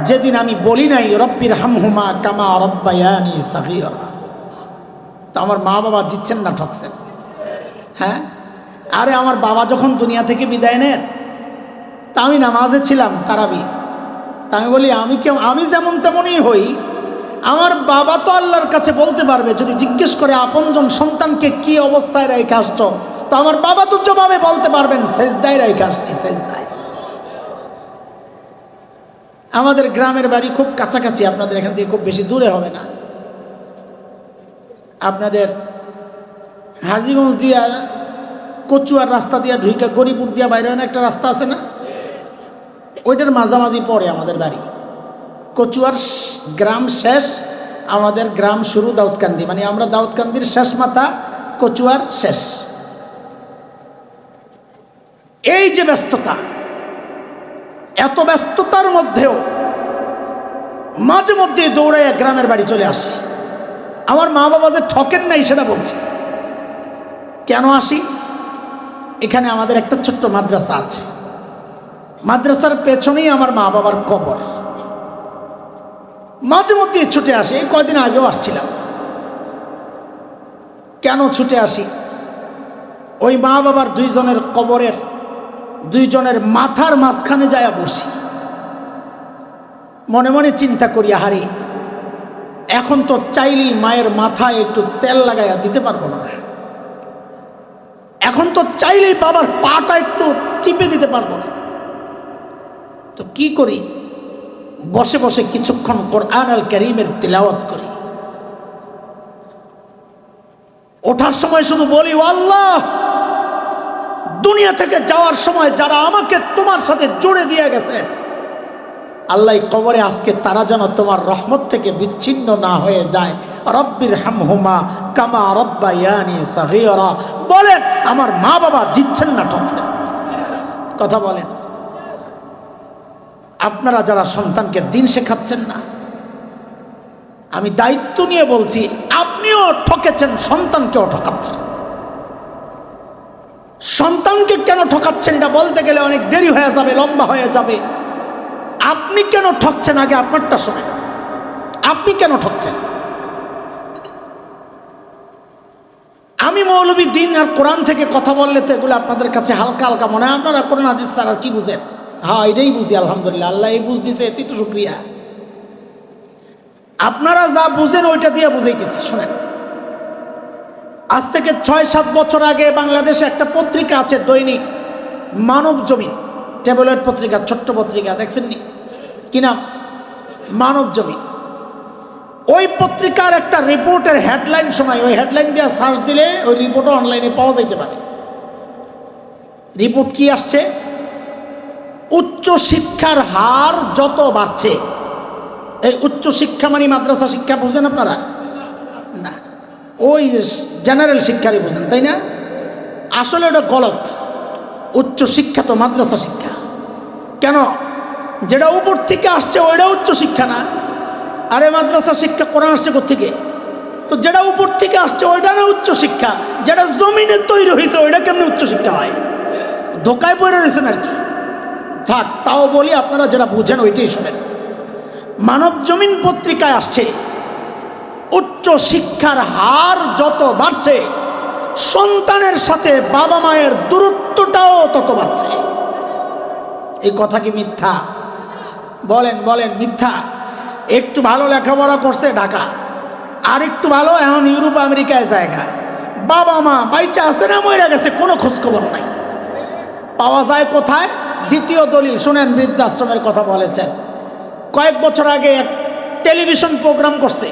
যেদিন আমি বলি নাই রব্বির হামহুমা কামা রব্বায়ানি সাগীরা। তা আমার মা বাবা জিতছেন না ঠকছেন? হ্যাঁ, আরে আমার বাবা যখন দুনিয়া থেকে বিদায় নেন, তা আমি নামাজে ছিলাম, তারাবি। তা আমি বলি, আমি যেমন তেমনই হই, আমার বাবা তো আল্লাহর কাছে বলতে পারবে, যদি জিজ্ঞেস করে আপনজন সন্তানকে কি অবস্থায় রেখে আসছো, তো আমার বাবা তো জবাবে বলতে পারবেন সেজদায় রেখে আসছি, সেজদায়। আমাদের গ্রামের বাড়ি খুব কাছাকাছি, আপনাদের এখান থেকে খুব বেশি দূরে হবে না। আপনাদের হাজীগঞ্জ দিয়া কচুয়ার রাস্তা দিয়া ঢুইকা গরিপুর দিয়া বাইরে একটা রাস্তা আছে না, ওইটার মাঝামাঝি পড়ে আমাদের বাড়ি। কচুয়ার গ্রাম শেষ, আমাদের গ্রাম শুরু দাউদকান্দি, মানে আমরা দাউদকান্দির শেষ মাথা, কচুয়ার শেষ। এই যে ব্যস্ততা, এত ব্যস্ততার মধ্যেও মাঝে মধ্যে দৌড়াইয়া গ্রামের বাড়ি চলে আসি। আমার মা বাবা যে ঠকেন নাই সেটা বলছি। কেন আসি? এখানে আমাদের একটা ছোট্ট মাদ্রাসা আছে, মাদ্রাসার পেছনেই আমার মা বাবার কবর। মাঝে মধ্যে ছুটে আসি, এই কয়দিন আগেও আসছিলাম। কেন ছুটে আসি? ওই মা বাবার দুইজনের কবরের দুইজনের মাথার মাঝখানে যায় বসি। মনে মনে চিন্তা করি, আহারে এখন তো চাইলেই মায়ের মাথায় একটু তেল লাগাইয়া দিতে পারবো না, এখন তো চাইলেই বাবার পাটা একটু টিপে দিতে পারবো না। তো কি করি? বসে বসে কিছুক্ষণ কোরআন আল কারীমের তিলাওয়াত করি। ওঠার সময় শুধু বলি, ও আল্লাহ, দুনিয়া থেকে যাওয়ার সময় যারা আমাকে তোমার সাথে জুড়ে দিয়ে গেছে, আল্লাহ কবরে আজকে তারা যেন তোমার রহমত থেকে বিচ্ছিন্ন না হয়ে যায়। রব্বির হামহুমা কামা রব্বায়ানি সাগীরা। বলেন, আমার মা বাবা জিতছেন না ঠকছেন? কথা বলেন। আপনারা যারা সন্তানকে দিন শেখাচ্ছেন না, আমি দায়িত্ব নিয়ে বলছি, আপনিও ঠকেছেন, সন্তানকেও ঠকাচ্ছেন। সন্তানকে কেন ঠকাচ্ছেন এটা বলতে গেলে অনেক দেরি হয়ে যাবে, লম্বা হয়ে যাবে। আপনি কেন ঠকছেন আগে আপনারটা শোনেন। আপনি কেন ঠকছেন? আমি মৌলবী দিন আর কোরআন থেকে কথা বললে তো এগুলো আপনাদের কাছে হালকা হালকা মনে হয়। আপনারা কোরআন হাদিস স্যার আর কি বুঝেন? হ্যাঁ, এটাই বুঝি, আলহামদুলিল্লাহ, আল্লাহ এই বুঝ দিছে, এতেই তো শুকরিয়া। আপনারা যা বুঝেন ওইটা দিয়ে বুঝাইতেছি, শোনেন। আজ থেকে ৬-৭ বছর আগে বাংলাদেশে একটা পত্রিকা আছে, দৈনিক মানব জমিন, ট্যাবলয়েড পত্রিকা, ছোট্ট পত্রিকা, দেখছেননি? কি নাম? মানব জমিন। ওই পত্রিকার একটা রিপোর্টের হেডলাইন শোনায়, ওই হেডলাইন দিয়ে সার্চ দিলে ওই রিপোর্টও অনলাইনে পাওয়া যাইতে পারে। রিপোর্ট কি আসছে? উচ্চ শিক্ষার হার যত বাড়ছে, এই উচ্চ শিক্ষা মানে মাদ্রাসা শিক্ষা বুঝেন আপনারা? না, ওই জেনারেল শিক্ষারই বুঝেন, তাই না? আসলে ওটা গলত। উচ্চ শিক্ষা তো মাদ্রাসা শিক্ষা। কেন? যেটা উপর থেকে আসছে ওইটা উচ্চ শিক্ষা না। আরে মাদ্রাসা শিক্ষা কোরআন আসছে কোত্থেকে? তো যেটা উপর থেকে আসছে ওইটা না উচ্চ শিক্ষা। যেটা জমিনে তৈরি হয়েছে ওইটা কেমনি উচ্চ শিক্ষা হয়? ধোকায় পড়ে রয়েছেন আর কি। থাক, তাও বলি, আপনারা যেটা বুঝেন ওইটাই শোনেন। মানব জমিন পত্রিকায় আসছে, উচ্চ শিক্ষার হার যত বাড়ছে, সন্তানের সাথে বাবা মায়ের দূরত্বটাও তত বাড়ছে। এই কথা কি মিথ্যা? বলেন বলেন, মিথ্যা? একটু ভালো লেখাপড়া করছে ঢাকা, আর একটু ভালো এখন ইউরোপ আমেরিকায় জায়গায়, বাবা মা বাইচা আছে না মরে গেছে, কোনো খোঁজখবর নাই। পাওয়া যায় কোথায়? দ্বিতীয় দলিল শুনেন, বৃদ্ধাশ্রমের কথা বলেছেন। কয়েক বছর আগে এক টেলিভিশন প্রোগ্রাম করছে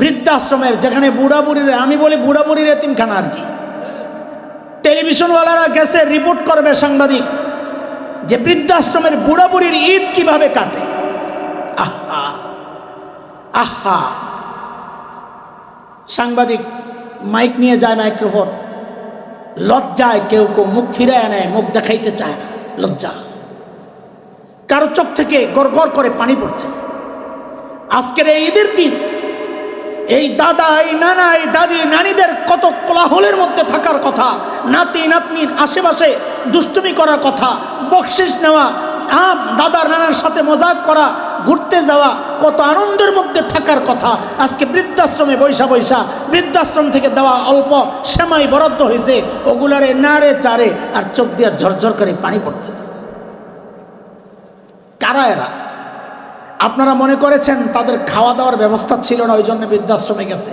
বৃদ্ধাশ্রমের, যেখানে বুড়া বুড়ির, আমি বলি বুড়া বুড়ির এতিমখানা আর কি। টেলিভিশনওয়ালারা গেছে রিপোর্ট করবে সাংবাদিক, যে বৃদ্ধাশ্রমের বুড়া বুড়ির ঈদ কিভাবে কাটে। আহা আহা, সাংবাদিক মাইক নিয়ে যায়, মাইক্রোফোন, লজ্জায় কেউ কেউ মুখ ফিরায় নেয়, মুখ দেখাইতে চায় না, লজ্জা। কারো চোখ থেকে গড়গড় করে পানি পড়ছে। আজকের এই ঈদের দিন এই দাদা, এই নানা, এই দাদি, নানিদের কত কোলাহলের মধ্যে থাকার কথা, নাতি নাতনির আশেপাশে দুষ্টুমি করার কথা, বকশিস নেওয়া, দাদার নানার সাথে মজাক করা, ঘুরতে যাওয়া, কত আনন্দের মধ্যে থাকার কথা। আজকে বৃদ্ধাশ্রমে বৈশা বৈশা বৃদ্ধাশ্রম থেকে দেওয়া অল্প সেমাই বরাদ্দ হয়েছে, ওগুলারে নাড়ে চারে আর চোখ দিয়ে ঝরঝর করে পানি পড়তেছে। কারা এরা? আপনারা মনে করেছেন তাদের খাওয়া দাওয়ার ব্যবস্থা ছিল না, ওই জন্য বৃদ্ধাশ্রমে গেছে?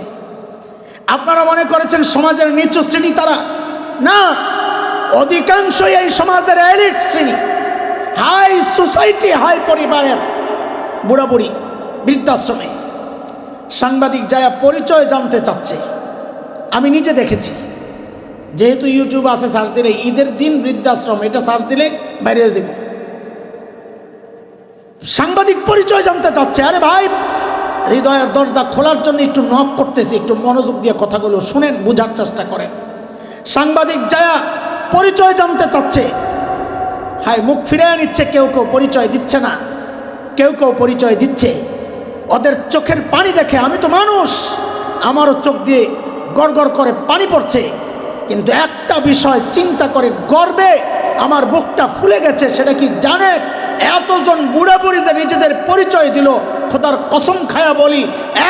আপনারা মনে করেছেন সমাজের নিচু শ্রেণী তারা? না, অধিকাংশই এই সমাজের এলিট শ্রেণী, হাই সোসাইটি, হাই পরিবারের বুড়া বুড়ি বৃদ্ধাশ্রমে। সাংবাদিক যায় পরিচয় জানতে চাচ্ছে, আমি নিজে দেখেছি। যেহেতু ইউটিউব আছে, সার্চ দিলে ঈদের দিন বৃদ্ধাশ্রম এটা সার্চ দিলে বাইরে যাব। সাংবাদিক পরিচয় জানতে চাচ্ছে। আরে ভাই, হৃদয়ের দরজা খোলার জন্য একটু নক করতেছি, একটু মনোযোগ দিয়ে কথাগুলো শুনেন, বোঝার চেষ্টা করেন। সাংবাদিক যায়া পরিচয় জানতে চাচ্ছে, হাই মুখ ফিরিয়ে নিচ্ছে, কেউ কেউ পরিচয় দিচ্ছে না, কেউ কেউ পরিচয় দিচ্ছে। ওদের চোখের পানি দেখে আমি তো মানুষ, আমারও চোখ দিয়ে গড়গড় করে পানি পড়ছে। কিন্তু একটা বিষয় চিন্তা করে গর্বে আমার বুকটা ফুলে গেছে, সেটা কি জানেন? এতজন বুড়া বুড়ি যে নিজেদের পরিচয় দিল, খোদার কসম খায়া বলি,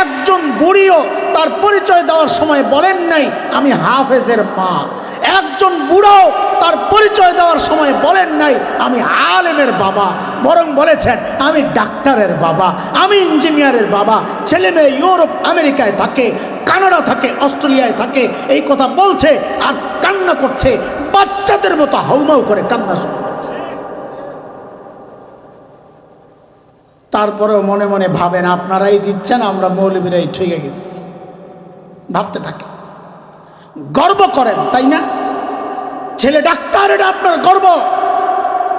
একজন বুড়িও তার পরিচয় দেওয়ার সময় বলেন নাই আমি হাফেজের মা। একজন বুড়াও তার পরিচয় দেওয়ার সময় বলেন নাই আমি আলেমের বাবা, বরং বলেছেন আমি ডাক্তারের বাবা, আমি ইঞ্জিনিয়ারের বাবা। ছেলে মেয়ে ইউরোপ আমেরিকায় থাকে, কানাডা থাকে, অস্ট্রেলিয়ায় থাকে, এই কথা বলছে আর কান্না করছে, বাচ্চাদের মতো হাউমাউ করে কান্না শুরু করছে। তারপরেও মনে মনে ভাবেন আপনারাই দিচ্ছেন, আমরা মৌলবীরাই ঠকে গেছি, ভাবতে থাকে, গর্ব করেন, তাই না? ছেলে ডাক্তার, এটা আপনার গর্ব,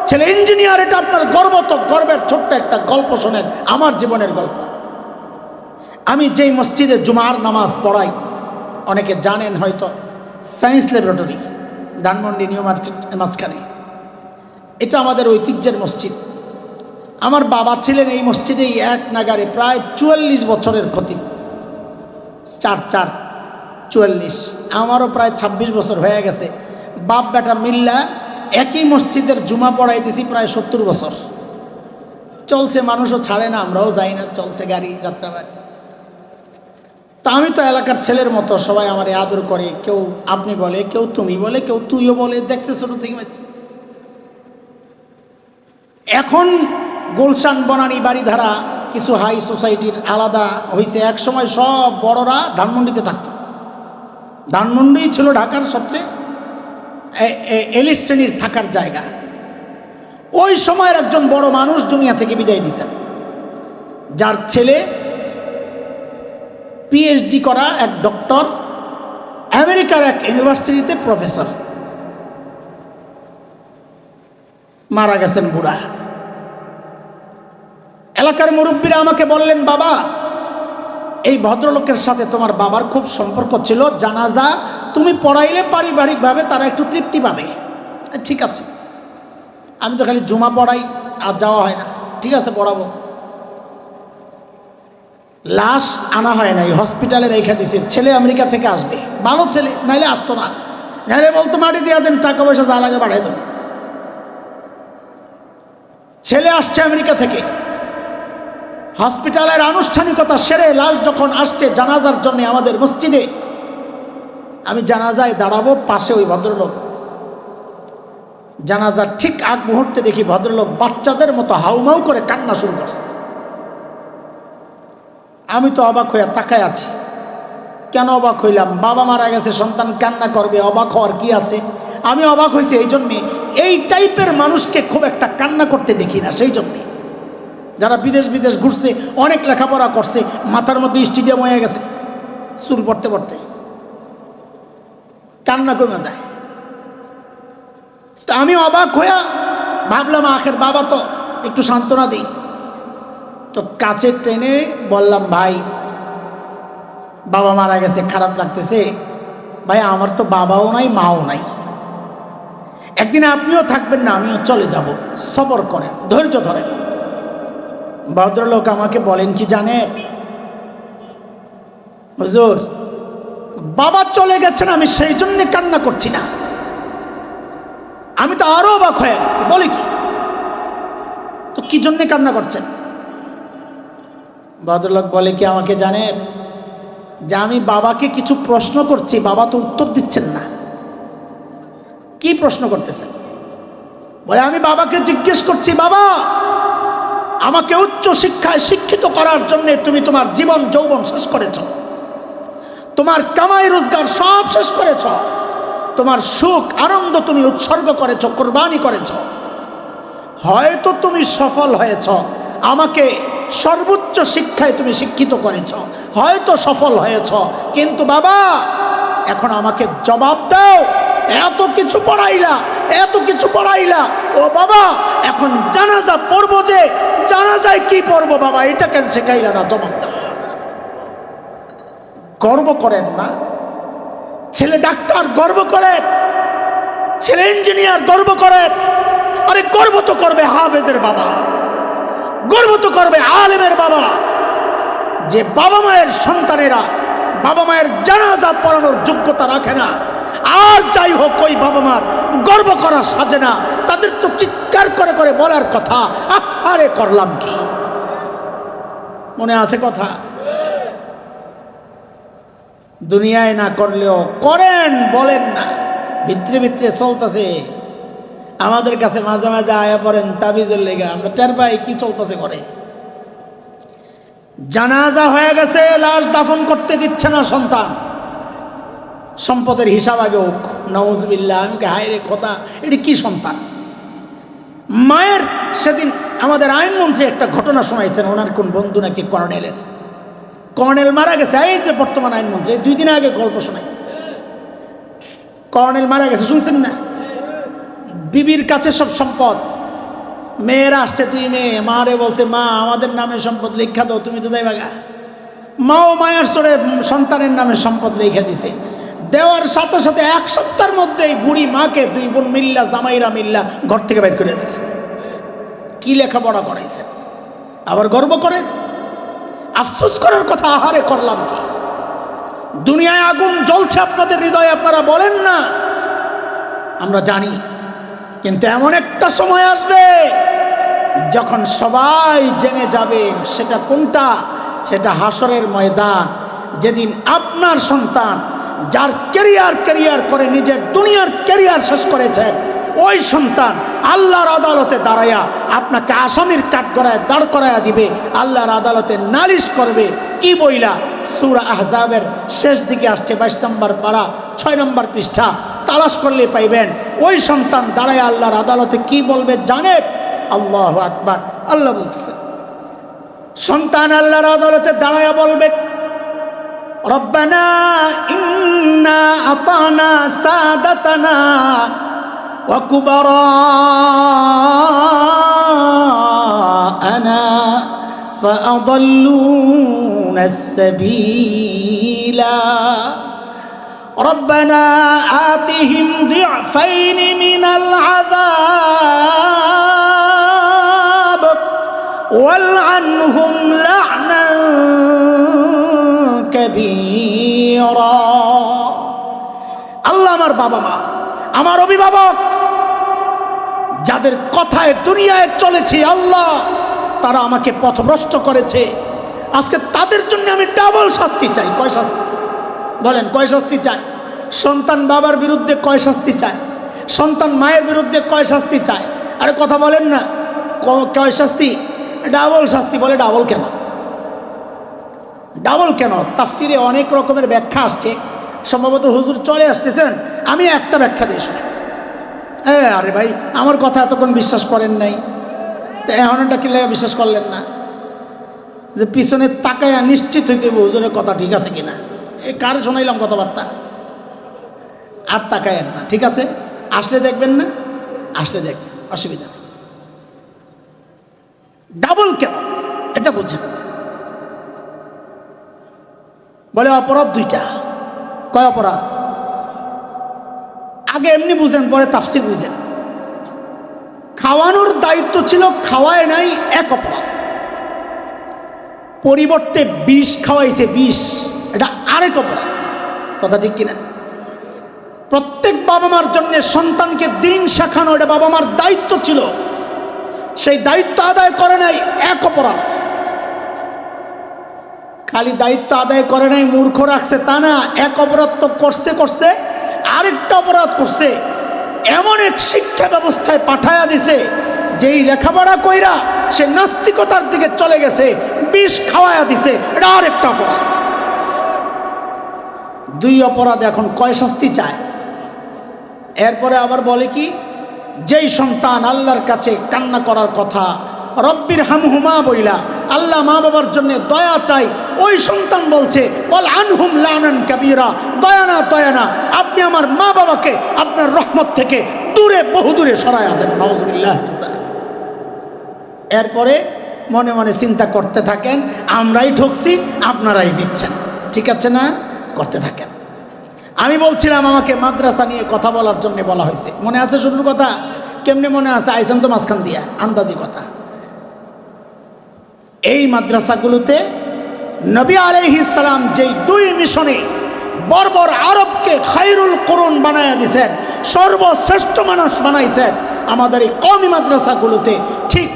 ছেলে ইঞ্জিনিয়ার, এটা আপনার গর্ব। তো গর্বের ছোট্ট একটা গল্প শোনেন, আমার জীবনের গল্প। আমি যেই মসজিদে জুমার নামাজ পড়াই, অনেকে জানেন হয়তো, science laboratory, Dhanmondi new market মাঝখানে। এটা আমাদের ঐতিহ্যের মসজিদ। আমার বাবা ছিলেন এই মসজিদেই এক নাগারে প্রায় 44 বছরের খতিব, 4-4-44। আমারও প্রায় 26 বছর হয়ে গেছে। বাপ বেটা মিল্লা একই মসজিদের জুমা পড়াইতেছি প্রায় 70 বছর। চলছে, মানুষও ছাড়ে না, আমরাও যাই না, চলছে গাড়ি যাত্রাবাড়ি। তা আমি তো এলাকার ছেলের মতো, সবাই আমার আদর করে, কেউ আপনি বলে, কেউ তুমি বলে, কেউ তুইও বলে, দেখছে ছোট থেকে বাচ্চা। এখন গুলশান, বনানী, বাড়িধারা কিছু হাই সোসাইটির আলাদা হয়েছে। এক সময় সব বড়রা ধানমন্ডিতে থাকত। ধানমন্ডি ছিল ঢাকার সবচেয়ে এলিট শ্রেণীর থাকার জায়গা। ওই সময়ের একজন বড় মানুষ দুনিয়া থেকে বিদায় নিয়েছেন, যার ছেলে পিএইচডি করা এক ডক্টর, আমেরিকার এক ইউনিভার্সিটিতে প্রফেসর। মারা গেছেন বুড়া। এলাকার মুরব্বীরা আমাকে বললেন, বাবা, এই ভদ্রলোকের সাথে তোমার বাবার খুব সম্পর্ক ছিল, জানাজা তুমি পড়াইলে পারিবারিকভাবে তারা একটু তৃপ্তি পাবে। ঠিক আছে, আমি তো খালি জুমা পড়াই, আর যাওয়া হয় না। ঠিক আছে, পড়াবো। লাশ আনা হয় নাই, হসপিটালে রেখে দিছে। ছেলে আমেরিকা থেকে আসবে, ভালো ছেলে, নাইলে আসতো না। নাইলে বলতো মাটি দিয়া দেন, টাকা পয়সা যা লাগে পাঠাই দেবো। ছেলে আসছে আমেরিকা থেকে, হসপিটালের আনুষ্ঠানিকতা সেরে লাশ যখন আসছে জানাজার জন্য আমাদের মসজিদে, আমি জানাজায় দাঁড়াবো, পাশে ওই ভদ্রলোক। জানাজার ঠিক আগ মুহূর্তে দেখি ভদ্রলোক বাচ্চাদের মতো হাউমাউ করে কান্না শুরু করছে। আমি তো অবাক হইয়া তাকায় আছি। কেন অবাক হইলাম? বাবা মারা গেছে, সন্তান কান্না করবে, অবাক হওয়ার কি আছে? আমি অবাক হয়েছি এই জন্যে, এই টাইপের মানুষকে খুব একটা কান্না করতে দেখি না। সেই জন্যে যারা বিদেশ ঘুরছে, অনেক লেখাপড়া করছে, মাথার মধ্যে স্টেডিয়াম হয়ে গেছে, চুল পড়তে পড়তে কান্না কমে যায়। তা আমি অবাক হইয়া ভাবলাম, আখের বাবা তো একটু সান্ত্বনা দিই। তো কাছে টেনে বললাম, ভাই, বাবা মারা গেছে, খারাপ লাগতেছে। ভাই, আমার তো বাবাও নাই, মাও নাই, একদিন আপনিও থাকবেন না, আমিও চলে যাব, সবর করেন, ধৈর্য ধরেন। ভদ্রলোক আমাকে বলেন কি জানেন, হুজুর, বাবা চলে গেছেন, আমি সেই জন্য কান্না করছি না। আমি তো আরো অবাক হয়ে গেছি, বলে কি, তো কি জন্য কান্না করছেন? ভদ্রলোক বলে কি আমাকে জানেন, যে আমি বাবাকে কিছু প্রশ্ন করছি, বাবা তো উত্তর দিচ্ছেন না। কি প্রশ্ন করতেছেন? বলে, আমি বাবাকে জিজ্ঞেস করছি, বাবা, আমাকে উচ্চ শিক্ষায় শিক্ষিত করার জন্য তুমি তোমার জীবন যৌবন শেষ করেছ, তোমার কামাই রোজগার সব শেষ করেছ, তোমার সুখ আনন্দ তুমি উৎসর্গ করেছ, কোরবানি করেছ, হয়তো তুমি সফল হয়েছ, আমাকে সর্বোচ্চ শিক্ষায় তুমি শিক্ষিত করেছ, হয়তো সফল হয়েছ, কিন্তু বাবা এখন আমাকে জবাব দাও, এত কিছু পড়াইলা, ও বাবা, এখন জানাজা পড়বো, যে জানাজায় কি পড়বো বাবা, এটা কেন শেখাইলা না, জবাব দাও। গর্ব করেন না? ছেলে ডাক্তার গর্ব করেন, ছেলে ইঞ্জিনিয়ার গর্ব করেন। আরে গর্ব তো করবে হাফেজের বাবা, গর্ব তো করবে আলেমের বাবা, যে বাবা মায়ের সন্তানেরা বাবা মায়ের জানাজা পড়ানোর যোগ্যতা রাখে না। আর যাই হোক, ওই বাবা মার গর্ব করা সাজে না, তাদের তো চিৎকার করে করে বলার কথা, আরে করলাম কি। মনে আছে কথা? দুনিয়ায় না করলেও করেন, বলেন না, ভিতরে ভিতরে চলতেছে। আমাদের কাছে মাঝে মাঝে আয়া পড়েন তাবিজের লেগে, আমরা টের পাই কি চলতেছে করে। জানাজা হয়ে গেছে, লাশ দাফন করতে দিচ্ছে না সন্তান, সম্পদের হিসাব আগে হোক। নাউজুবিল্লাহ। আমি হায় রে খোদা, এটি কি সন্তান। মায়ের সেদিন আমাদের আইনমন্ত্রী একটা ঘটনা শোনাইছেন, ওনার কোন বন্ধু নাকি কর্নেল মারা গেছে। এই যে বর্তমান আইনমন্ত্রী 2 দিন আগে গল্প শোনাইছে, কর্নেল মারা গেছে, শুনছেন না? বিবির কাছে সব সম্পদ, মেয়েরা আসছে 2 মেয়ে, মারে বলছে মা আমাদের নামে সম্পদ লিখা দাও, তুমি তো যাইবা গা। মাও মায়ের সরে সন্তানের নামে সম্পদ লিখে দিছে। দেওয়ার সাথে সাথে 1 সপ্তাহের মধ্যেই বুড়ি মাকে 2 বোন মিল্লা জামাইরা মিল্লা ঘর থেকে বের করে দিচ্ছে। কি লেখাপড়া করাইছেন, আবার গর্ব করেন। আফসোস করার কথা, আহারে করলাম কি। দুনিয়ায় আগুন জ্বলছে আপনাদের হৃদয়ে, আপনারা বলেন না, আমরা জানি। কিন্তু এমন একটা সময় আসবে যখন সবাই জেনে যাবে। সেটা কোনটা? সেটা হাসরের ময়দান, যেদিন আপনার সন্তান যার ক্যারিয়ার করে নিজের দুনিয়ার ক্যারিয়ার শেষ করেছেন, ওই সন্তান আল্লাহর আদালতে দাঁড়ায়া আপনাকে আসামির কাঠগড়ায় দাঁড় করায়া দিবে, আল্লাহর আদালতে নালিশ করবে। কি বইলা? সূরা আহজাবের শেষ দিকে আসছে, 22 নম্বর পারা 6 নম্বর পৃষ্ঠা, তালাশ করলে পাইবেন। ওই সন্তান দাঁড়ায় আল্লাহর আদালতে কি বলবে জানেন? আল্লাহু আকবার। আল্লাহ বলছেন, সন্তান আল্লাহর আদালতে দাঁড়ায়া বলবে, রব্বানা ইন্না আতানা সাদাতানা ওয়া কুবারানা ফাআদাল্লুনা আস-সাবিলা রব্বানা আতিহিম দি'ফাইন মিনাল আযাব ওয়ালআনহুম লা'নান কাবীরা। আল্লাহ, আমার বাবা মা, আমার অভিভাবক, যাদের কথায় দুনিয়ায় চলেছি আল্লাহ, তারা আমাকে পথভ্রষ্ট করেছে। আজকে তাদের জন্য আমি ডাবল শাস্তি চাই। কয় শাস্তি বলেন? কয় শাস্তি চাই? সন্তান বাবার বিরুদ্ধে কয় শাস্তি চায়? সন্তান মায়ের বিরুদ্ধে কয় শাস্তি চায়? আরে কথা বলেন না, কয় শাস্তি? ডাবল শাস্তি। বলে ডাবল কেন? ডাবল কেন? তাফসিরে অনেক রকমের ব্যাখ্যা আসছে, সম্ভবত হুজুর চলে আসতেছেন, আমি একটা ব্যাখ্যা দিয়ে শুনি। আরে ভাই, আমার কথা এতক্ষণ বিশ্বাস করেন নাই, তো এখনটা কি লেগে বিশ্বাস করলেন না? যে পিছনে তাকাইয়া নিশ্চিত হইতে হুজুরের কথা ঠিক আছে কিনা। এই কারে শোনাইলাম কথাবার্তা, আর তাকায়েন না, ঠিক আছে? আসলে দেখবেন না, আসলে দেখবেন, অসুবিধা নেই। ডাবল কেন এটা বুঝেন। বলে অপরাধ 2টা। কয় অপরাধ? আগে এমনি বুঝেন, পরে তাফসীর বুঝেন। খাওয়ানোর দায়িত্ব ছিল, খাওয়ায় নাই, 1 অপরাধ। পরিবর্তে বিষ খাওয়াইছে, বিষ, এটা আরেক অপরাধ। কথা ঠিক কিনা? প্রত্যেক বাবা মার জন্য সন্তানকে দিন শেখানো, এটা বাবা মার দায়িত্ব ছিল, সেই দায়িত্ব আদায় করে নাই, 1 অপরাধ। খালি দায়িত্ব আদায় করে নাই, মূর্খ রাখছে তা না, 1 অপরাধ তো করছে, আরেকটা অপরাধ করছে। এমন এক শিক্ষা ব্যবস্থায় পাঠায়া দিছে, যেই লেখাপড়া কইরা সে নাস্তিকতার দিকে চলে গেছে, বিষ খাওয়ায়া দিছে, এটা আরেকটা অপরাধ। 2 অপরাধ। এখন কয় শাস্তি চায়? এরপরে আবার বলে কি, যেই সন্তান আল্লাহর কাছে কান্না করার কথা, রব্বির হামহুমা বইলা আল্লাহ মা বাবার জন্য দয়া চাই, ওই সন্তান বলছে ওয়াল আনহুম লানান কাবীরা, দয়া না, আপনি আমার মা বাবাকে আপনার রহমত থেকে দূরে, বহু দূরে সরায়া দেন। নাউজুবিল্লাহ। এরপরে মনে মনে চিন্তা করতে থাকেন, আমরাই ঠকছি, আপনারাই জিতছেন, ঠিক আছে না? করতে থাকেন। আমি বলছিলাম আমাকে মাদ্রাসা নিয়ে কথা বলার জন্য বলা হয়েছে, মনে আছে শুরুর কথা? কেমনে মনে আছে? আইসেন তো মাঝখান দিয়া, আন্দাজি কথা। এই মাদ্রাসাগুলোতে নবী আলাইহিস সালাম যেই 2 মিশনে বর্বর আরবকে খায়রুল কুরুন বানায়া দিয়েছেন, সর্বশ্রেষ্ঠ মানুষ বানাইছেন, আমাদের এই কওমি মাদ্রাসাগুলোতে ঠিক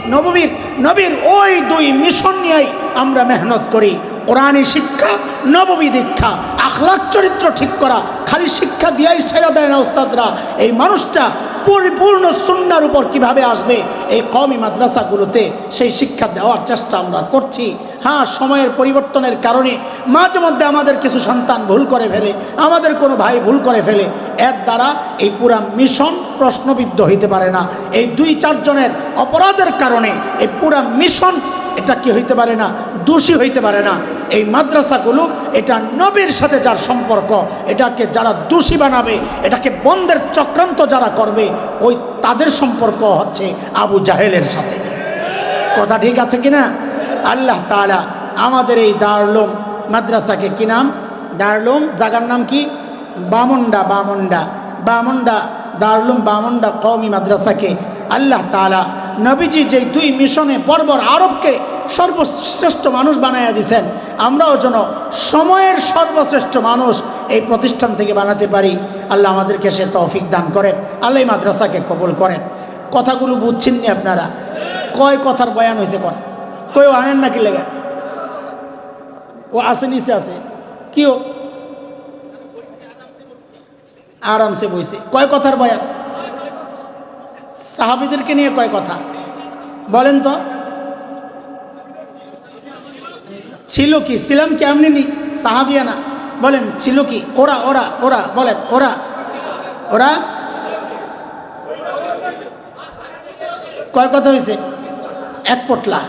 নবীর ওই 2 মিশন নিয়েই আমরা মেহনত করি। কোরআনী শিক্ষা, নববী দীক্ষা, আখলাক চরিত্র ঠিক করা, খালি শিক্ষা দিয়াই ছেড়ে দেয় না উস্তাদরা। এই মানুষটা পরিপূর্ণ সুন্নাহর উপর কিভাবে আসবে, এই কওমি মাদ্রাসাগুলোতে সেই শিক্ষা দেওয়ার চেষ্টা আমরা করছি। হ্যাঁ, সময়ের পরিবর্তনের কারণে মাঝে মধ্যে আমাদের কিছু সন্তান ভুল করে ফেলে, আমাদের কোনো ভাই ভুল করে ফেলে, এর দ্বারা এই পুরা মিশন প্রশ্নবিদ্ধ হইতে পারে না। এই 2-4 জনের অপরাধের কারণে এই পুরা মিশন এটা কি হইতে পারে না, দোষী হইতে পারে না। এই মাদ্রাসাগুলো এটা নবীর সাথে যার সম্পর্ক, এটাকে যারা দোষী বানাবে, এটাকে বন্ধের চক্রান্ত যারা করবে, ওই তাদের সম্পর্ক হচ্ছে আবু জাহেলের সাথে। কথা ঠিক আছে কিনা? আল্লাহ তাআলা আমাদের এই দারুল মাদ্রাসাকে কি নাম, দারুল জায়গার নাম কি, বামুন্ডা দারুল বামুন্ডা কওমি মাদ্রাসাকে আল্লাহ তাআলা নবীজি যেই 2 মিশনে বর্বর আরবকে সর্বশ্রেষ্ঠ মানুষ বানাইয়া দিয়েছেন, আমরাও যেন সময়ের সর্বশ্রেষ্ঠ মানুষ এই প্রতিষ্ঠান থেকে বানাতে পারি। আল্লাহ আমাদেরকে সে তৌফিক দান করেন। আল্লাহ এই মাদ্রাসাকে কবুল করেন। কথাগুলো বুঝছেন নি আপনারা? কয় কথার বয়ান হয়েছে, কেউ আনেন নাকি লেগে? ও আছে, নিচে আছে, কিও আরামসে বইছে। কয় কথার বয়ান? সাহাবীদেরকে নিয়ে কয় কথা বলেন তো? ছিল কি, ছিলাম কি আমনি নি সাহাবিয়ানা? বলেন ছিল কি? ওরা ওরা ওরা বলেন, ওরা ওরা কয় কথা হয়েছে? 1 পটলা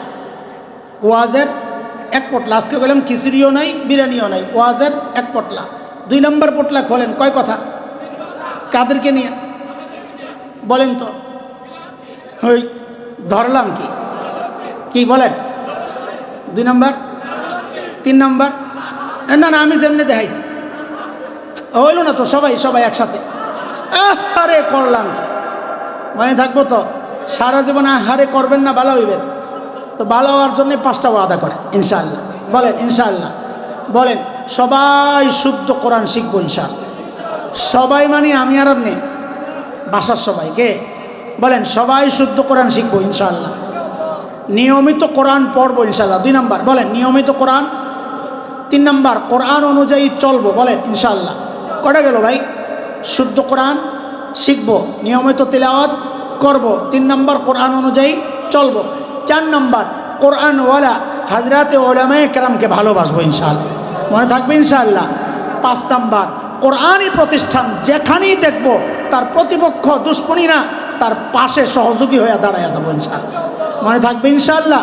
ওয়াজের, 1 পটলা। আজকে বললাম খিচুড়িও নাই, বিরিয়ানিও নাই, ওয়াজের 1 পটলা। 2 নম্বর পটলা খোলেন, কয় কথা? কাদেরকে নিয়ে বলেন তো? ওই ধরলাম কি কি বলেন? 2 নম্বর, 3 নম্বর? না না, আমি যেমনি দেখাইছি হইল না তো, সবাই একসাথে আরে করলাম কি মানে থাকবো তো সারা জীবন? আহারে করবেন না, ভালো হইবেন তো। ভালো হওয়ার জন্য 5টা ওয়াদা করেন ইনশাআল্লাহ। বলেন ইনশাআল্লাহ। বলেন সবাই শুদ্ধ কোরআন শিখবো ইনশাআল্লাহ। সবাই মানে আমি আর আপনি, বাসার সবাইকে বলেন সবাই শুদ্ধ কোরআন শিখবো ইনশাআল্লাহ। নিয়মিত কোরআন পড়বো ইনশাআল্লাহ। 2 নম্বর বলেন নিয়মিত কোরআন। 3 নম্বর কোরআন অনুযায়ী চলবো, বলেন ইনশাআল্লাহ। কটা গেল ভাই? শুদ্ধ কোরআন শিখবো, নিয়মিত তিলাওয়াত করব। 3 নম্বর কোরআন অনুযায়ী চলবো। 4 নম্বর কোরআনওয়ালা হাজরাতে ওলামায়ে কেরামকে ভালোবাসবো ইনশাআল্লাহ। মনে থাকবে ইনশাআল্লাহ। 5 নম্বর কোরআনী প্রতিষ্ঠান যেখানেই দেখব তার প্রতিপক্ষ দুশ্মনী না, তার পাশে সহযোগী হয়ে দাঁড়ায় যাবো ইনশাআল্লাহ। মনে থাকবে ইনশাআল্লাহ।